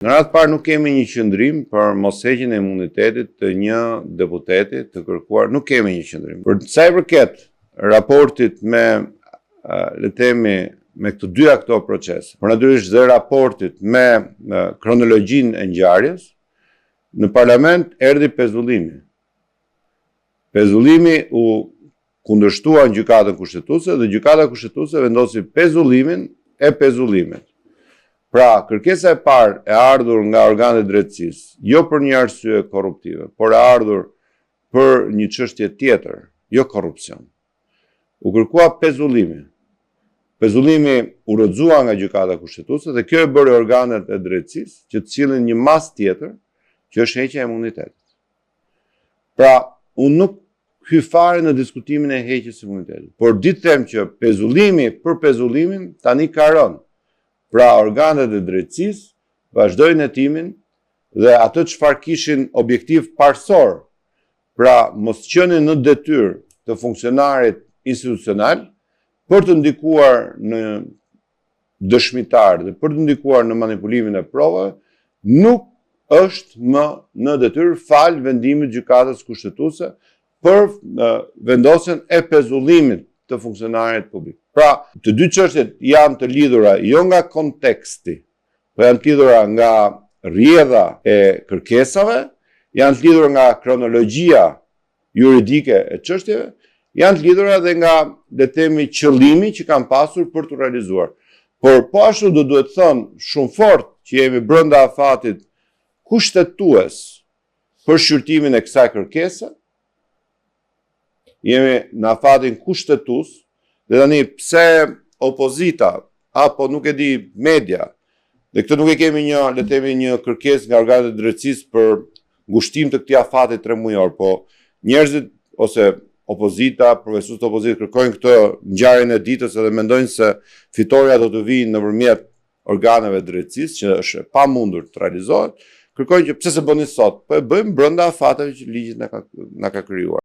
Në radhë parë nuk kemi një qëndrim për mosheqjen e imunitetit të një deputeti të kërkuar, nuk kemi një qëndrim. Për sa i përket raportit me, le të themi, me këto dy këto procese, por natyrisht dhe raportit me kronologjinë e ngjarjes, në parlament erdhi pezullimi. Pezullimi u kundërshtua në gjykatën kushtetuese dhe gjykata kushtetuese vendosi pezullimin e pezullimit. Pra, kërkesa e parë e ardhur nga organet e drejtësisë, jo për një arsye korruptive, por e ardhur për një çështje tjetër, jo korrupsion. U kërkua pezullimi. Pezullimi u rrëzua nga gjykata kushtetuese dhe kjo e bëri organet e drejtësisë që të cilin një mas tjetër, që është heqja e imunitetit. Pra, unë nuk hyj fare në diskutimin e heqjes së imunitetit, por ditë them që pezullimi për pezullimin tani ka rënë. Pra, organet e drejtësisë vazhdojnë hetimin dhe atë çfarë kishin objektiv parsor, pra mos qenin në detyrë të funksionarit institucional për të ndikuar në dëshmitar dhe për të ndikuar në manipulimin e provave, nuk është më në detyrë fal vendimit gjykatës kushtetuese për vendosjen e pezullimit të funksionarit publik. Pra, të dy çështjet janë të lidhura jo nga konteksti, po janë të lidhura nga rrjedha e kërkesave, janë të lidhura nga kronologjia juridike e çështjeve, janë të lidhura edhe nga, le të themi, qëllimi që kanë pasur për të realizuar. Por po ashtu do duhet thënë shumë fort që jemi brenda afatit kushtetues për shqyrtimin e kësaj kërkese, jemi në afatin kushtetues. Dhe tani pse opozita, apo nuk e di media, dhe këtë nuk e kemi një, le të themi, një kërkesë nga organet e drejtësisë për ngushtim të këtij afati 3 mujor, po njerëzit ose opozita, përveçues të opozitës kërkojnë këtë ngjarjen e ditës edhe mendojnë se fitoria do të vijë nëpërmjet organeve të drejtësisë, që është e pamundur të realizohet, kërkojnë që pse se bëni sot, po e bëjmë brenda afateve që ligji na ka krijuar.